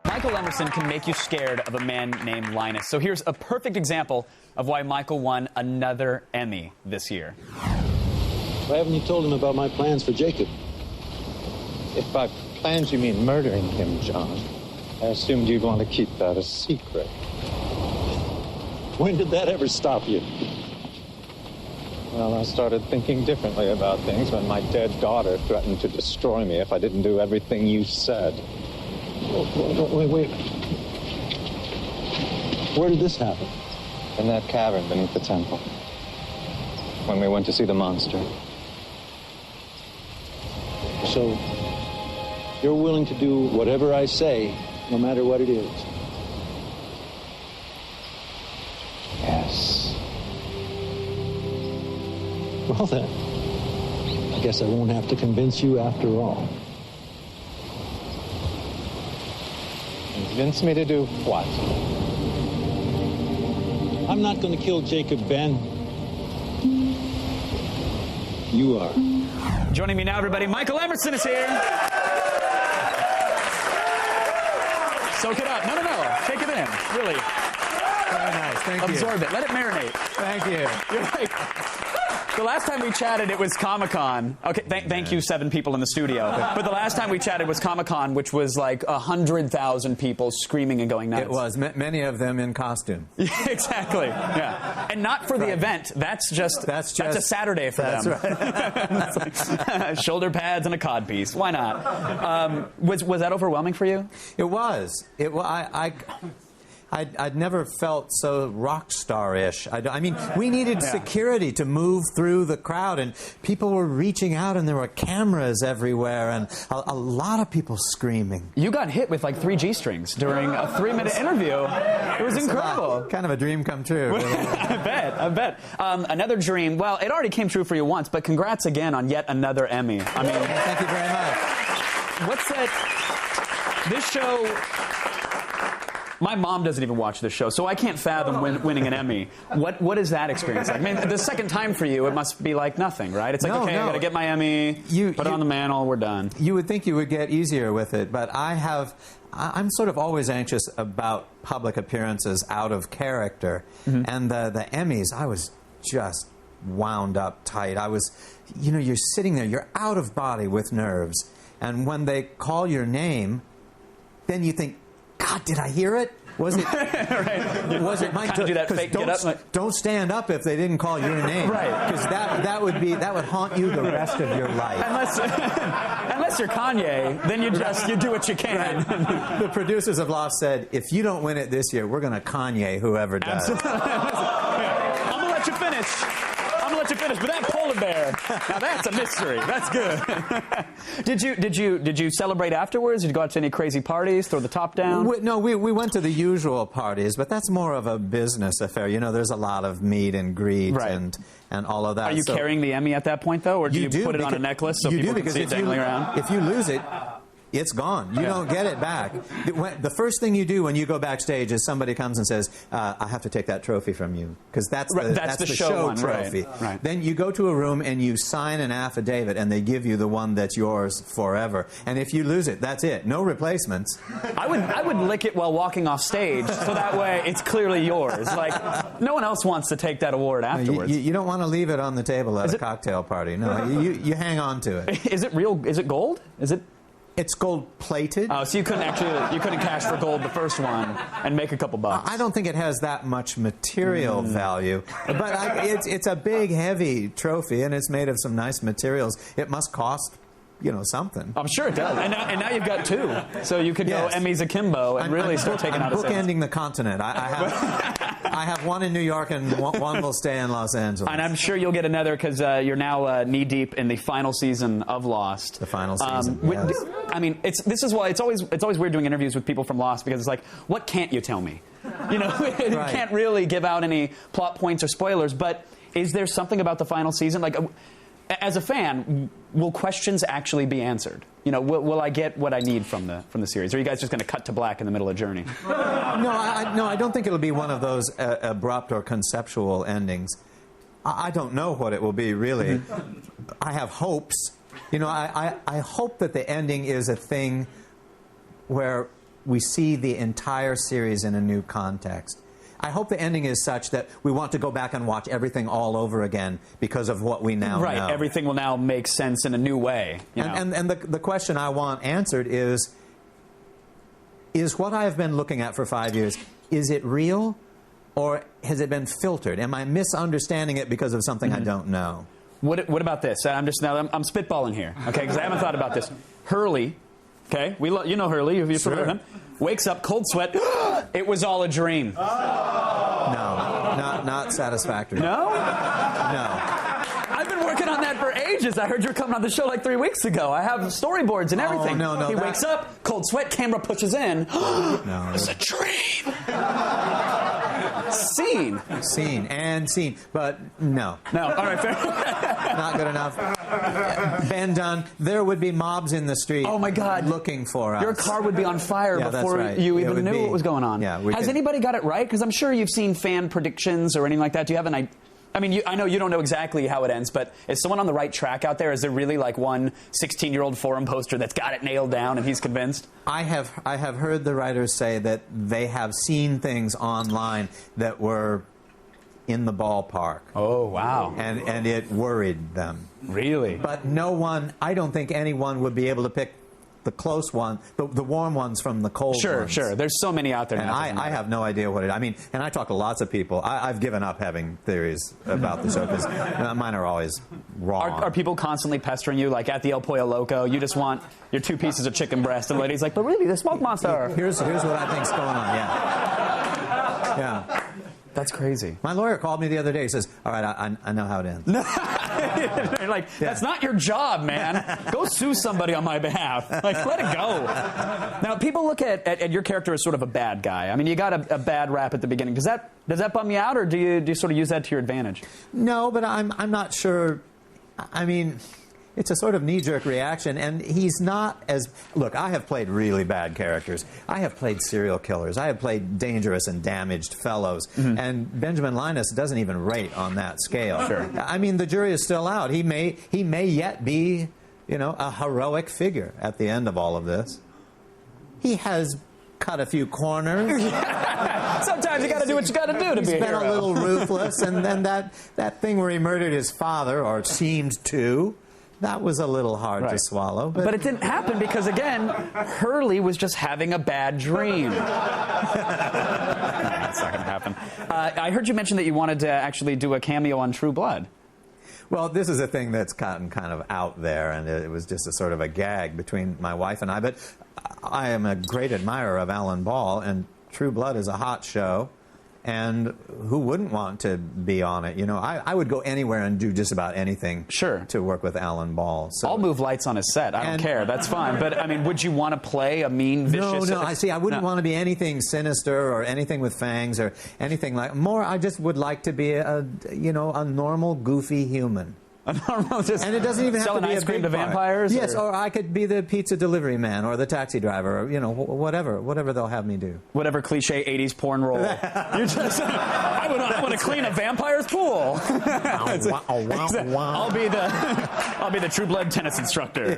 Michael Emerson can make you scared of a man named Linus. So here's a perfect example of why Michael won another Emmy this year. Why haven't you told him about my plans for Jacob? If by plans you mean murdering him, John, I assumed you'd want to keep that a secret. When did that ever stop you? Well, I started thinking differently about things when my dead daughter threatened to destroy me if I didn't do everything you said. Wait. Where did this happen? In that cavern beneath the temple. When we went to see the monster. So, you're willing to do whatever I say, no matter what it is? Yes. Well then, I guess I won't have to convince you after all. Convince me to do what? I'm not going to kill Jacob, Ben. You are. Joining me now, everybody, Michael Emerson is here. Soak it up. No. Take it in. Really. Very nice. Thank you. Absorb it. Let it marinate. Thank you. You're right. The last time we chatted, it was Comic-Con. Okay, thank you, 7 people in the studio. But the last time we chatted was Comic-Con, which was like 100,000 people screaming and going nuts. It was. Many of them in costume. Exactly. Yeah. And not for the event. That's a Saturday for them. That's right. Shoulder pads and a codpiece. Why not? Was that overwhelming for you? It was. I'd never felt so rock star-ish. I mean, we needed security to move through the crowd, and people were reaching out, and there were cameras everywhere, and a lot of people screaming. You got hit with like 3 G-strings during a 3-minute interview. It was incredible. Kind of a dream come true. I bet. Another dream. Well, it already came true for you once, but congrats again on yet another Emmy. I mean, thank you very much. What's that? This show... My mom doesn't even watch this show, so I can't fathom winning an Emmy. What is that experience like? I mean, the second time for you, it must be like nothing, right? It's like, I got to get my Emmy, put it on the mantle, we're done. You would think you would get easier with it, but I'm sort of always anxious about public appearances out of character. Mm-hmm. And the Emmys, I was just wound up tight. I was, you're sitting there, you're out of body with nerves. And when they call your name, then you think, God, did I hear it? Was it? Right. Was it Mike? Kind of do that fake get up. Don't stand up if they didn't call your name. Right. Because that would haunt you the rest of your life. Unless you're Kanye, then you do what you can. Right. The producers of Lost said, if you don't win it this year, we're going to Kanye whoever does. Absolutely. I'm going to let you finish. But that polar bear, now that's a mystery. That's good. Did you celebrate afterwards? Did you go out to any crazy parties? Throw the top down? We went to the usual parties, but that's more of a business affair. There's a lot of meet and greet and all of that. Are you carrying the Emmy at that point, though, or do you put it on a necklace so people can see it dangling around? If you lose it, it's gone. You don't get it back. The first thing you do when you go backstage is somebody comes and says, I have to take that trophy from you. Because that's the show trophy. Right. Then you go to a room and you sign an affidavit and they give you the one that's yours forever. And if you lose it, that's it. No replacements. I would lick it while walking off stage so that way it's clearly yours. Like, no one else wants to take that award afterwards. You don't want to leave it on the table at a cocktail party. No, you hang on to it. Is it real? Is it gold? Is it? It's gold-plated. Oh, so you couldn't cash for gold the first one and make a couple bucks. I don't think it has that much material value, but it's a big, heavy trophy, and it's made of some nice materials. It must cost, something. I'm sure it does. And now you've got 2, so you could go Emmys akimbo and really start taking out a sense. I'm bookending the continent. I have one in New York and one will stay in Los Angeles. And I'm sure you'll get another because you're now knee-deep in the final season of Lost. The final season, yes. I mean, this is why it's always weird doing interviews with people from Lost because it's like, what can't you tell me? You can't really give out any plot points or spoilers, but is there something about the final season? Like, as a fan, will questions actually be answered? Will I get what I need from the series? Or are you guys just going to cut to black in the middle of Journey? No, I don't think it'll be one of those abrupt or conceptual endings. I don't know what it will be, really. I have hopes. You know, I hope that the ending is a thing where we see the entire series in a new context. I hope the ending is such that we want to go back and watch everything all over again because of what we now know. Right, everything will now make sense in a new way. And the question I want answered is what I have been looking at for 5 years, is it real or has it been filtered? Am I misunderstanding it because of something I don't know? What about this? I'm spitballing here, okay, because I haven't thought about this. Hurley, okay, you know Hurley, you've heard of him, wakes up, cold sweat, it was all a dream. No, not satisfactory. No? No. I've been working on that for ages. I heard you were coming on the show like 3 weeks ago. I have storyboards and everything. Oh, no, he wakes up, cold sweat, camera pushes in. No. It's a dream. Scene, but no. No, all right, fair. Not good enough. Ben Dunn, there would be mobs in the street. Oh my God, looking for us. Your car would be on fire before right. you even knew what was going on. Yeah, has anybody got it right? Because I'm sure you've seen fan predictions or anything like that. Do you have an idea? I mean, I know you don't know exactly how it ends, but is someone on the right track out there? Is there really like one 16-year-old forum poster that's got it nailed down and he's convinced? I have heard the writers say that they have seen things online that were in the ballpark. Oh, wow. And it worried them. Really? But no one, I don't think anyone would be able to pick the close one, the warm ones from the cold ones. Sure. There's so many out there and now. I have no idea what it is. I mean, and I talk to lots of people. I've given up having theories about the show because mine are always wrong. Are people constantly pestering you, like at the El Pollo Loco? You just want your 2 pieces of chicken breast, and the lady's like, but really, the smoke monster. Here's what I think's going on, yeah. That's crazy. My lawyer called me the other day. He says, all right, I know how it ends. You're like, that's not your job, man. Go sue somebody on my behalf. Like, let it go. Now, people look at your character as sort of a bad guy. I mean, you got a bad rap at the beginning. Does that bum you out, or do you sort of use that to your advantage? No, but I'm not sure. I mean, it's a sort of knee-jerk reaction, and he's not as... Look, I have played really bad characters. I have played serial killers. I have played dangerous and damaged fellows. And Benjamin Linus doesn't even rate on that scale. Sure. I mean, the jury is still out. He may yet be, a heroic figure at the end of all of this. He has cut a few corners. Sometimes you got to do what you got to do to be a hero. He's been a little ruthless, and then that thing where he murdered his father, or seemed to... That was a little hard to swallow. But it didn't happen because, again, Hurley was just having a bad dream. That's not going to happen. I heard you mention that you wanted to actually do a cameo on True Blood. Well, this is a thing that's gotten kind of out there, and it was just a sort of a gag between my wife and I. But I am a great admirer of Alan Ball, and True Blood is a hot show. And who wouldn't want to be on it? I would go anywhere and do just about anything to work with Alan Ball. So. I'll move lights on his set. I don't care. That's fine. But, I mean, would you want to play a mean, vicious... No. I wouldn't want to be anything sinister or anything with fangs or anything like... More, I just would like to be a normal, goofy human. And it doesn't even have to be ice cream to vampires? Yes, or I could be the pizza delivery man or the taxi driver, or whatever they'll have me do. Whatever cliche 80s porn role. You're just, I want to clean a vampire's pool. I'll be the True Blood tennis instructor.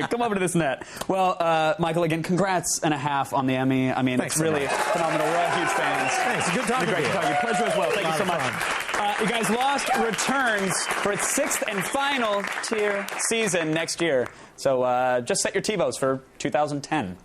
Come over to this net. Well, Michael, again, congrats and a half on the Emmy. I mean, Thanks it's really phenomenal. We're all huge fans. Thanks. Good talking to you. Pleasure as well. Thank you so much. You guys, Lost returns for its 6th and final tier season next year. So just set your TiVos for 2010.